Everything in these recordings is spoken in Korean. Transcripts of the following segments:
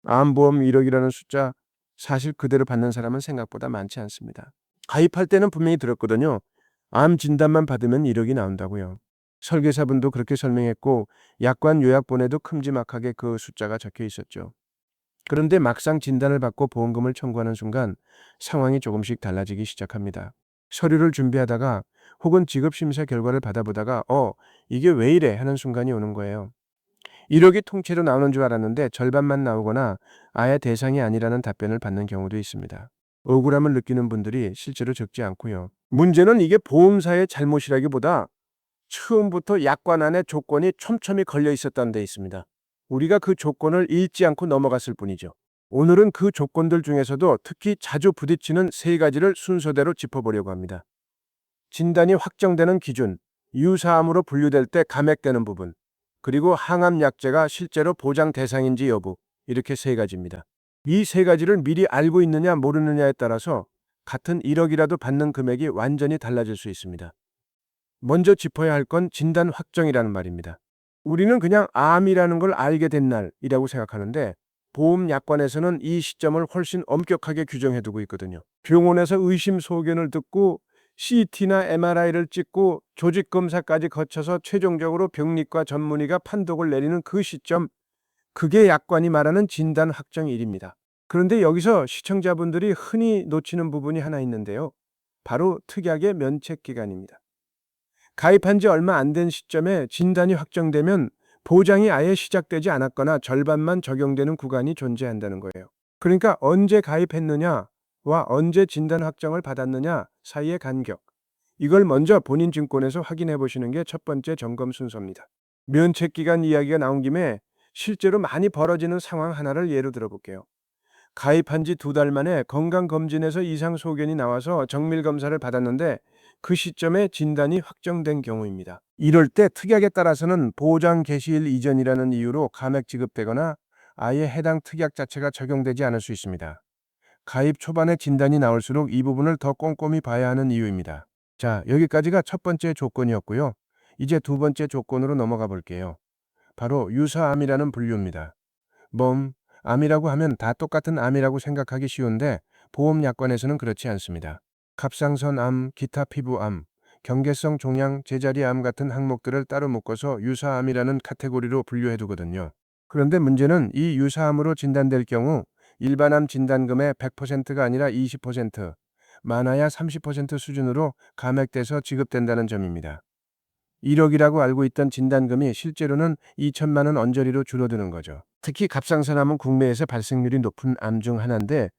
암보험 1억이라는 숫자 사실 그대로 받는 사람은 생각보다 많지 않습니다. 가입할 때는 분명히 들었거든요. 암 진단만 받으면 1억이 나온다고요. 설계사분도 그렇게 설명했고 약관 요약본에도 큼지막하게 그 숫자가 적혀 있었죠. 그런데 막상 진단을 받고 보험금을 청구하는 순간 상황이 조금씩 달라지기 시작합니다. 서류를 준비하다가 혹은 지급심사 결과를 받아보다가 이게 왜 이래 하는 순간이 오는 거예요. 1억이 통째로 나오는 줄 알았는데 절반만 나오거나 아예 대상이 아니라는 답변을 받는 경우도 있습니다. 억울함을 느끼는 분들이 실제로 적지 않고요. 문제는 이게 보험사의 잘못이라기보다 처음부터 약관 안에 조건이 촘촘히 걸려 있었다는 데 있습니다. 우리가 그 조건을 읽지 않고 넘어갔을 뿐이죠. 오늘은 그 조건들 중에서도 특히 자주 부딪히는 세 가지를 순서대로 짚어보려고 합니다. 진단이 확정되는 기준, 유사암으로 분류될 때 감액되는 부분, 그리고 항암약제가 실제로 보장 대상인지 여부, 이렇게 세 가지입니다. 이 세 가지를 미리 알고 있느냐 모르느냐에 따라서 같은 1억이라도 받는 금액이 완전히 달라질 수 있습니다. 먼저 짚어야 할 건 진단 확정이라는 말입니다. 우리는 그냥 암이라는 걸 알게 된 날이라고 생각하는데 보험 약관에서는 이 시점을 훨씬 엄격하게 규정해두고 있거든요. 병원에서 의심 소견을 듣고 CT나 MRI를 찍고 조직 검사까지 거쳐서 최종적으로 병리과 전문의가 판독을 내리는 그 시점, 그게 약관이 말하는 진단 확정일입니다. 그런데 여기서 시청자분들이 흔히 놓치는 부분이 하나 있는데요. 바로 특약의 면책 기간입니다. 가입한 지 얼마 안 된 시점에 진단이 확정되면 보장이 아예 시작되지 않았거나 절반만 적용되는 구간이 존재한다는 거예요. 그러니까 언제 가입했느냐와 언제 진단 확정을 받았느냐 사이의 간격. 이걸 먼저 본인 증권에서 확인해 보시는 게 첫 번째 점검 순서입니다. 면책 기간 이야기가 나온 김에 실제로 많이 벌어지는 상황 하나를 예로 들어볼게요. 가입한 지 2달 만에 건강검진에서 이상 소견이 나와서 정밀검사를 받았는데 그 시점에 진단이 확정된 경우입니다. 이럴 때 특약에 따라서는 보장 개시일 이전이라는 이유로 감액 지급되거나 아예 해당 특약 자체가 적용되지 않을 수 있습니다. 가입 초반에 진단이 나올수록 이 부분을 더 꼼꼼히 봐야 하는 이유입니다. 자, 여기까지가 첫 번째 조건이었고요. 이제 두 번째 조건으로 넘어가 볼게요. 바로 유사암이라는 분류입니다. 암이라고 하면 다 똑같은 암이라고 생각하기 쉬운데 보험 약관에서는 그렇지 않습니다. 갑상선암, 기타 피부암, 경계성 종양, 제자리암 같은 항목들을 따로 묶어서 유사암이라는 카테고리로 분류해 두거든요. 그런데 문제는 이 유사암으로 진단될 경우 일반암 진단금의 100%가 아니라 20%, 많아야 30% 수준으로 감액돼서 지급된다는 점입니다. 1억이라고 알고 있던 진단금이 실제로는 2천만 원 언저리로 줄어드는 거죠. 특히 갑상선암은 국내에서 발생률이 높은 암 중 하나인데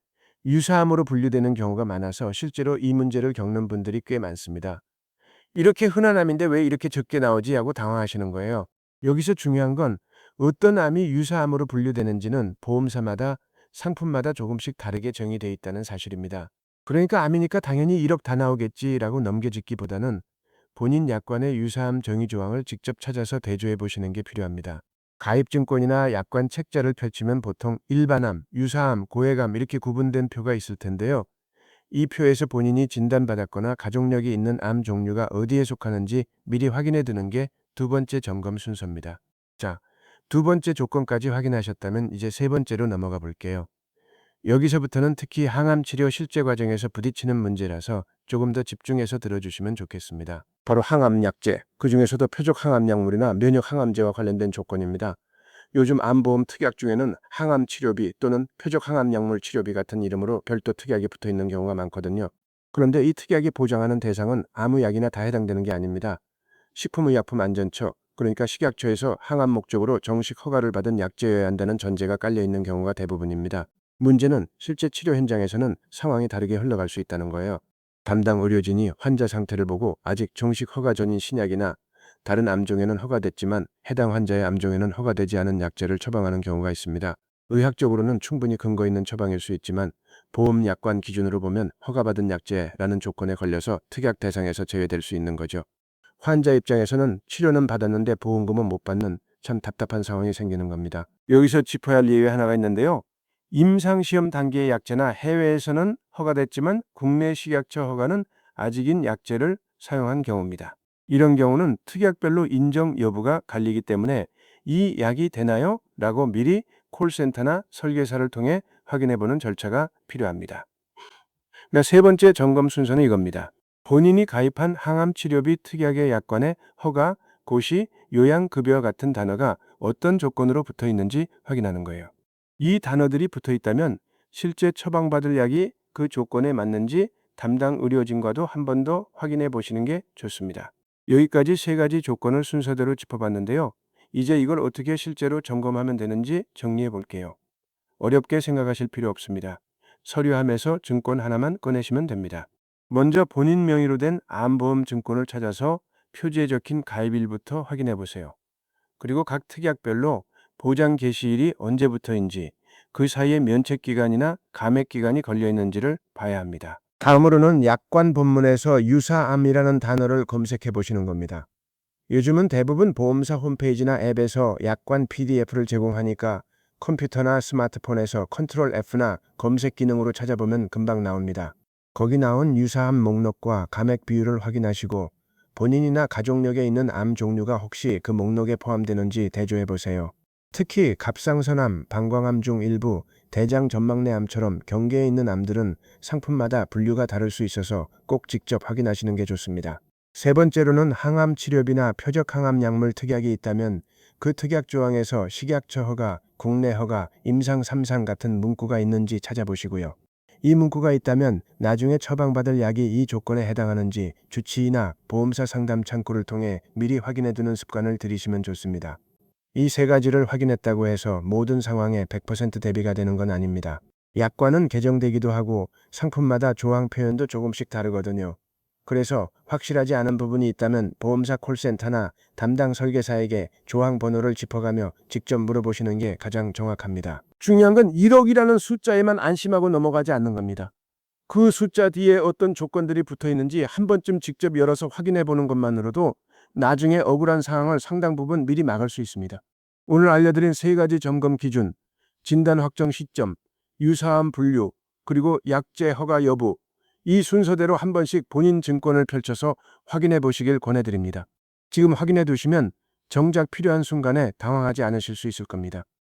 유사암으로 분류되는 경우가 많아서 실제로 이 문제를 겪는 분들이 꽤 많습니다. 이렇게 흔한 암인데 왜 이렇게 적게 나오지 하고 당황하시는 거예요. 여기서 중요한 건 어떤 암이 유사암으로 분류되는지는 보험사마다 상품마다 조금씩 다르게 정의되어 있다는 사실입니다. 그러니까 암이니까 당연히 1억 다 나오겠지라고 넘겨짓기보다는 본인 약관의 유사암 정의 조항을 직접 찾아서 대조해 보시는 게 필요합니다. 가입증권이나 약관 책자를 펼치면 보통 일반암, 유사암, 고액암 이렇게 구분된 표가 있을 텐데요. 이 표에서 본인이 진단받았거나 가족력이 있는 암 종류가 어디에 속하는지 미리 확인해 두는 게 두 번째 점검 순서입니다. 자, 두 번째 조건까지 확인하셨다면 이제 세 번째로 넘어가 볼게요. 여기서부터는 특히 항암 치료 실제 과정에서 부딪히는 문제라서 조금 더 집중해서 들어주시면 좋겠습니다. 바로 항암약제, 그중에서도 표적 항암약물이나 면역 항암제와 관련된 조건입니다. 요즘 암보험 특약 중에는 항암 치료비 또는 표적 항암약물 치료비 같은 이름으로 별도 특약이 붙어 있는 경우가 많거든요. 그런데 이 특약이 보장하는 대상은 아무 약이나 다 해당되는 게 아닙니다. 식품의약품안전처, 그러니까 식약처에서 항암 목적으로 정식 허가를 받은 약제여야 한다는 전제가 깔려 있는 경우가 대부분입니다. 문제는 실제 치료 현장에서는 상황이 다르게 흘러갈 수 있다는 거예요. 담당 의료진이 환자 상태를 보고 아직 정식 허가 전인 신약이나 다른 암종에는 허가됐지만 해당 환자의 암종에는 허가되지 않은 약제를 처방하는 경우가 있습니다. 의학적으로는 충분히 근거 있는 처방일 수 있지만 보험 약관 기준으로 보면 허가받은 약제라는 조건에 걸려서 특약 대상에서 제외될 수 있는 거죠. 환자 입장에서는 치료는 받았는데 보험금은 못 받는 참 답답한 상황이 생기는 겁니다. 여기서 짚어야 할 예외 하나가 있는데요. 임상시험 단계의 약제나 해외에서는 허가됐지만 국내 식약처 허가는 아직인 약제를 사용한 경우입니다. 이런 경우는 특약별로 인정 여부가 갈리기 때문에 이 약이 되나요? 라고 미리 콜센터나 설계사를 통해 확인해보는 절차가 필요합니다. 세 번째 점검 순서는 이겁니다. 본인이 가입한 항암치료비 특약의 약관에 허가, 고시, 요양급여 같은 단어가 어떤 조건으로 붙어 있는지 확인하는 거예요. 이 단어들이 붙어 있다면 실제 처방받을 약이 그 조건에 맞는지 담당 의료진과도 한 번 더 확인해 보시는 게 좋습니다. 여기까지 세 가지 조건을 순서대로 짚어봤는데요. 이제 이걸 어떻게 실제로 점검하면 되는지 정리해 볼게요. 어렵게 생각하실 필요 없습니다. 서류함에서 증권 하나만 꺼내시면 됩니다. 먼저 본인 명의로 된 암보험 증권을 찾아서 표지에 적힌 가입일부터 확인해 보세요. 그리고 각 특약별로 보장 개시일이 언제부터인지, 그 사이에 면책기간이나 감액기간이 걸려있는지를 봐야 합니다. 다음으로는 약관 본문에서 유사암이라는 단어를 검색해 보시는 겁니다. 요즘은 대부분 보험사 홈페이지나 앱에서 약관 PDF를 제공하니까 컴퓨터나 스마트폰에서 컨트롤 F나 검색 기능으로 찾아보면 금방 나옵니다. 거기 나온 유사암 목록과 감액 비율을 확인하시고 본인이나 가족력에 있는 암 종류가 혹시 그 목록에 포함되는지 대조해 보세요. 특히 갑상선암, 방광암 중 일부, 대장 전망내암처럼 경계에 있는 암들은 상품마다 분류가 다를 수 있어서 꼭 직접 확인하시는 게 좋습니다. 세 번째로는 항암 치료비나 표적 항암 약물 특약이 있다면 그 특약 조항에서 식약처 허가, 국내 허가, 임상 3상 같은 문구가 있는지 찾아보시고요. 이 문구가 있다면 나중에 처방받을 약이 이 조건에 해당하는지 주치의나 보험사 상담 창구를 통해 미리 확인해 두는 습관을 들이시면 좋습니다. 이 세 가지를 확인했다고 해서 모든 상황에 100% 대비가 되는 건 아닙니다. 약관은 개정되기도 하고 상품마다 조항 표현도 조금씩 다르거든요. 그래서 확실하지 않은 부분이 있다면 보험사 콜센터나 담당 설계사에게 조항 번호를 짚어가며 직접 물어보시는 게 가장 정확합니다. 중요한 건 1억이라는 숫자에만 안심하고 넘어가지 않는 겁니다. 그 숫자 뒤에 어떤 조건들이 붙어 있는지 한 번쯤 직접 열어서 확인해 보는 것만으로도 나중에 억울한 상황을 상당 부분 미리 막을 수 있습니다. 오늘 알려드린 세 가지 점검 기준, 진단 확정 시점, 유사암 분류, 그리고 약제 허가 여부, 이 순서대로 한 번씩 본인 증권을 펼쳐서 확인해 보시길 권해드립니다. 지금 확인해 두시면 정작 필요한 순간에 당황하지 않으실 수 있을 겁니다.